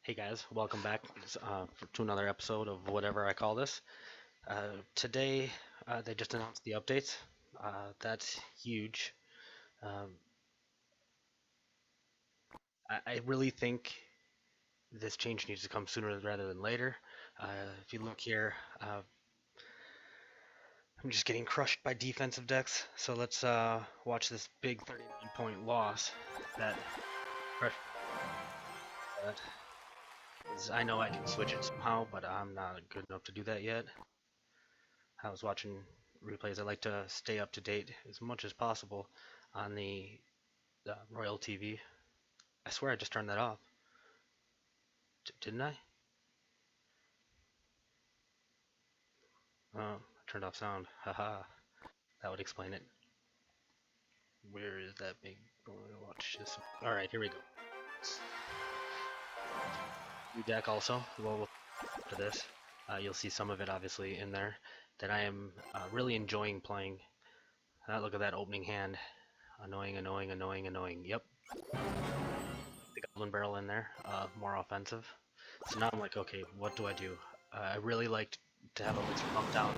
Hey guys, welcome back to another episode of whatever I call this. Today, they just announced the updates. That's huge. Um, I really think this change needs to come sooner rather than later. If you look here, I'm just getting crushed by defensive decks. So let's watch this big 39-point loss that crushed that. I know I can switch it somehow, but I'm not good enough to do that yet. I was watching replays. I like to stay up to date as much as possible on the Royal TV. I swear I just turned that off. Didn't I? Oh, I turned off sound. Haha. That would explain it. Where is that big? Watch this. Alright, here we go. New deck also. Well, to this. You'll see some of it obviously in there that I am really enjoying playing. Look at that opening hand. Annoying, annoying, annoying, annoying. Yep. The Goblin Barrel in there, more offensive. So now I'm like, okay, what do I do? I really like to have Elixir pumped out.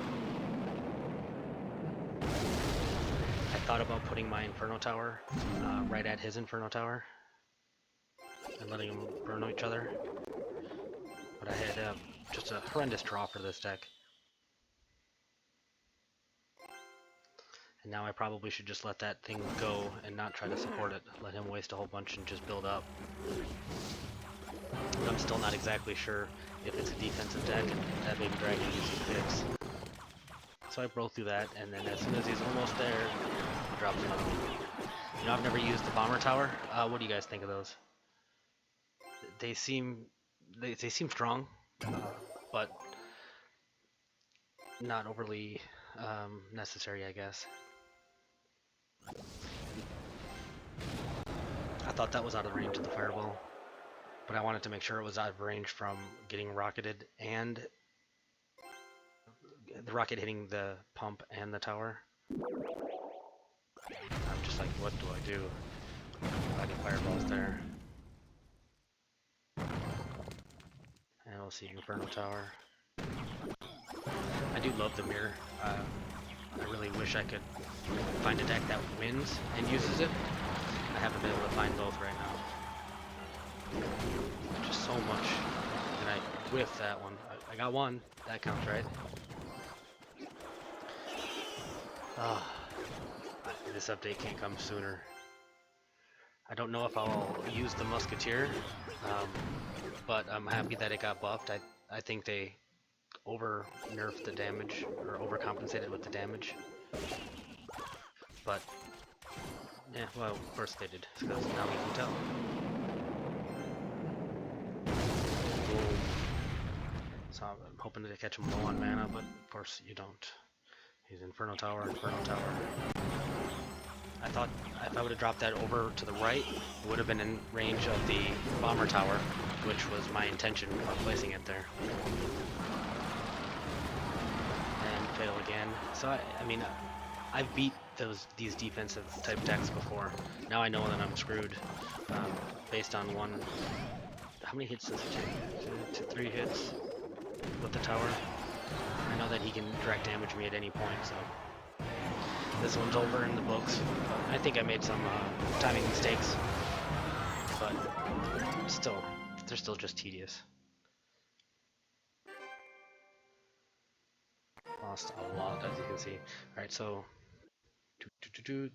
I thought about putting my Inferno Tower right at his Inferno Tower and letting them burn each other. But I had just a horrendous draw for this deck. And now I probably should just let that thing go and not try to support it. Let him waste a whole bunch and just build up. But I'm still not exactly sure if it's a defensive deck and that Baby Dragon usually fits. So I broke through that, and then as soon as he's almost there, he drops another one. You know, I've never used the Bomber Tower. What do you guys think of those? They seem they seem strong, but not overly necessary, I guess. I thought that was out of range of the Fireball, but I wanted to make sure it was out of range from getting rocketed and the rocket hitting the pump and the tower. I'm just like, what do I do? I get fireballs there. And we'll see Inferno Tower. I do love the mirror. I really wish I could find a deck that wins and uses it. I haven't been able to find both right now. Just so much. And I whiffed that one. I got one. That counts, right? Ah, this update can't come sooner. I don't know if I'll use the Musketeer, but I'm happy that it got buffed. I think they over nerfed the damage or overcompensated with the damage. But yeah, well, of course they did, because now we can tell. Boom. So I'm hoping to catch him low on mana, but of course you don't. He's Inferno Tower, Inferno Tower. I thought if I would have dropped that over to the right, it would have been in range of the Bomber Tower, which was my intention of placing it there. And fail again. So I mean, I've beat these defensive type decks before. Now I know that I'm screwed based on one. How many hits does it take? 3 hits with the tower. I know that he can direct damage me at any point, so this one's over in the books. I think I made some timing mistakes, but still, they're still just tedious. Lost a lot, as you can see. Alright, so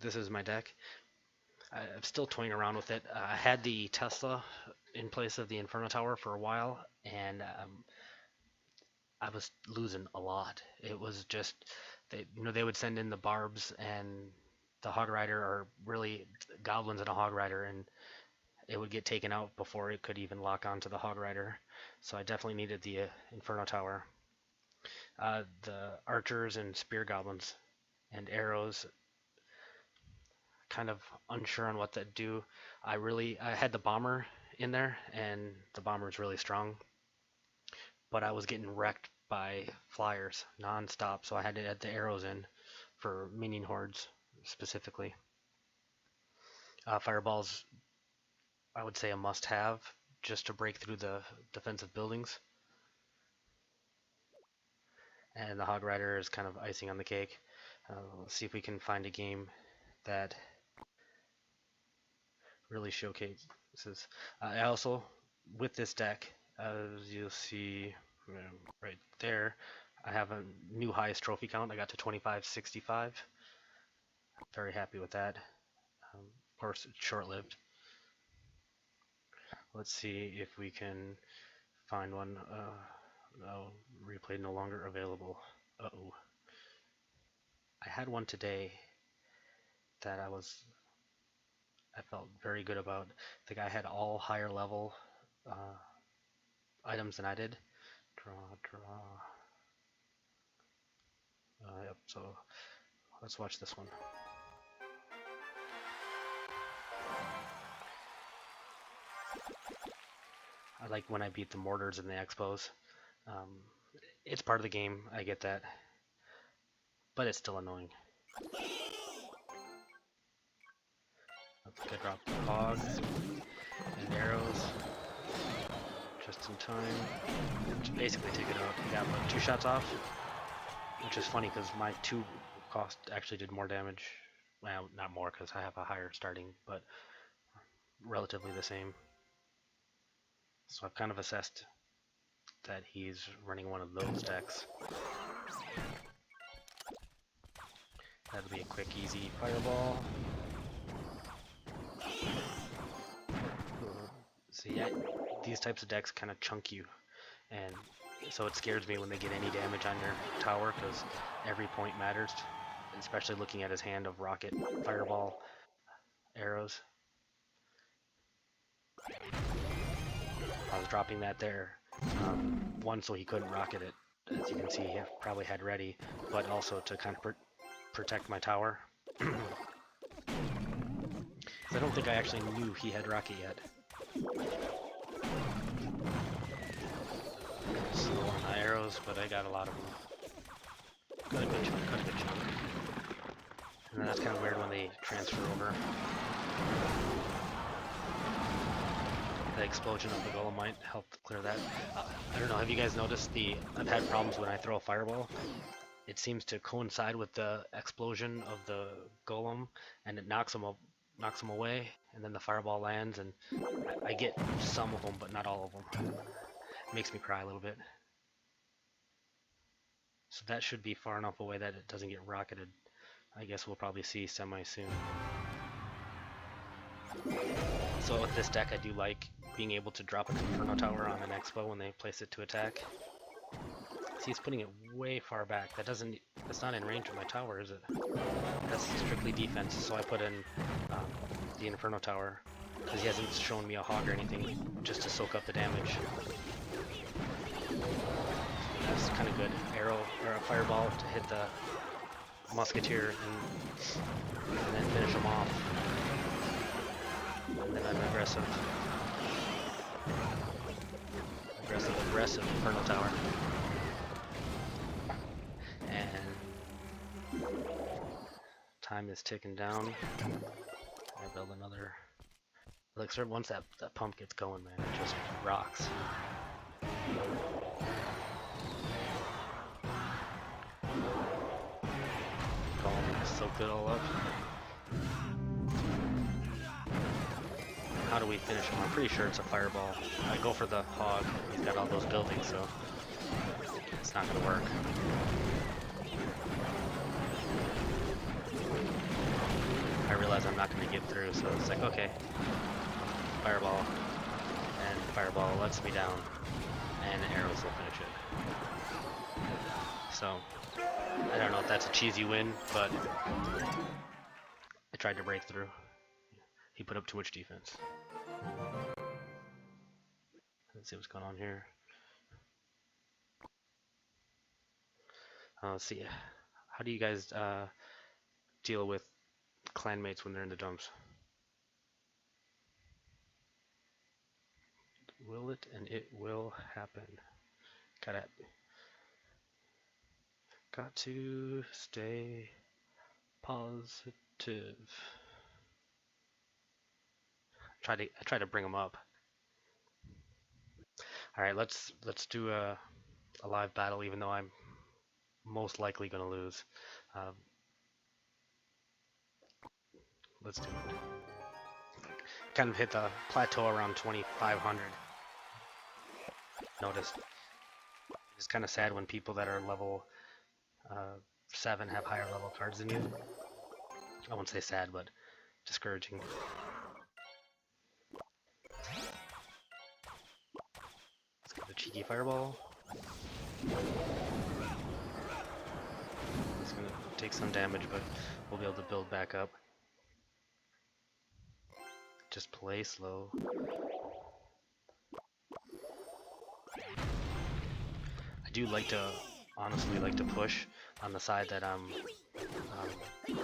this is my deck. I'm still toying around with it. I had the Tesla in place of the Inferno Tower for a while, and I was losing a lot. It was just they would send in the Barbs and the Hog Rider, or really Goblins and a Hog Rider, and it would get taken out before it could even lock onto the Hog Rider. So I definitely needed the Inferno Tower. The Archers and Spear Goblins and Arrows, kind of unsure on what to do. I had the Bomber in there, and the Bomber is really strong, but I was getting wrecked by flyers non-stop, so I had to add the arrows in for minion hordes specifically. Fireballs, I would say a must-have, just to break through the defensive buildings. And the Hog Rider is kind of icing on the cake. Let's see if we can find a game that really showcases. I also, with this deck, as you'll see right there, I have a new highest trophy count. I got to 2565. Very happy with that. Of course, it's short-lived. Let's see if we can find one. No, replay no longer available. Uh-oh. I had one today that I felt very good about. The guy had all higher level items than I did. Draw. Yep, so let's watch this one. I like when I beat the mortars and the expos. It's part of the game, I get that. But it's still annoying. Let's drop the hogs and arrows just in time. Just basically take it out. I got about 2 shots off, which is funny because my 2 cost actually did more damage. Well, not more because I have a higher starting, but relatively the same. So I've kind of assessed that he's running one of those decks. That'll be a quick, easy fireball. See, these types of decks kind of chunk you, and so it scares me when they get any damage on their tower because every point matters, especially looking at his hand of rocket, fireball, arrows. I was dropping that there, one so he couldn't rocket it, as you can see he probably had ready, but also to kind of protect my tower. I don't think I actually knew he had rocket yet. Slow on the arrows, but I got a lot of them. Got a good chunk. And then that's kind of weird when they transfer over. The explosion of the golem might help clear that. I don't know, have you guys noticed I've had problems when I throw a fireball. It seems to coincide with the explosion of the golem, and it knocks them away, and then the fireball lands, and I get some of them, but not all of them. It makes me cry a little bit. So that should be far enough away that it doesn't get rocketed. I guess we'll probably see semi soon. So with this deck, I do like being able to drop an Inferno Tower on an Expo when they place it to attack. See, it's putting it way far back. That's not in range of my tower, is it? That's strictly defense, so I put in the Inferno Tower, because he hasn't shown me a hog or anything, just to soak up the damage. That's kind of good. Arrow, or a fireball to hit the Musketeer, and then finish him off. And then I'm aggressive Inferno Tower. And time is ticking down. I build another elixir. Once that pump gets going, man, it just rocks. Soak it all up. How do we finish him? I'm pretty sure it's a fireball. I go for the hog. He's got all those buildings, so it's not going to work. I realize I'm not going to get through, so it's like, okay, fireball, and fireball lets me down, and arrows will finish it. So, I don't know if that's a cheesy win, but I tried to break through. He put up too much defense. Let's see what's going on here. Let's see. How do you guys deal with clanmates when they're in the dumps? Will it, and it will happen. Got to stay positive. I try to bring them up. All right, let's do a live battle, even though I'm most likely gonna lose. Um, let's do it. Kind of hit the plateau around 2,500. Noticed. It's kind of sad when people that are level 7 have higher level cards than you. I won't say sad, but discouraging. Let's get a cheeky fireball. It's gonna take some damage, but we'll be able to build back up. Just play slow. I do like to, honestly, like to push on the side that I'm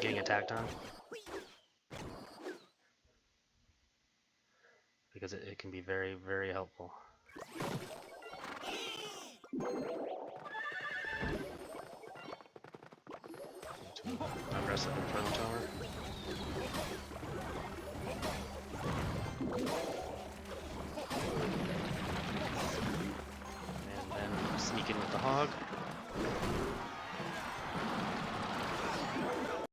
getting attacked on, because it can be very, very helpful. Aggressive Inferno Tower. And then sneak in with the hog.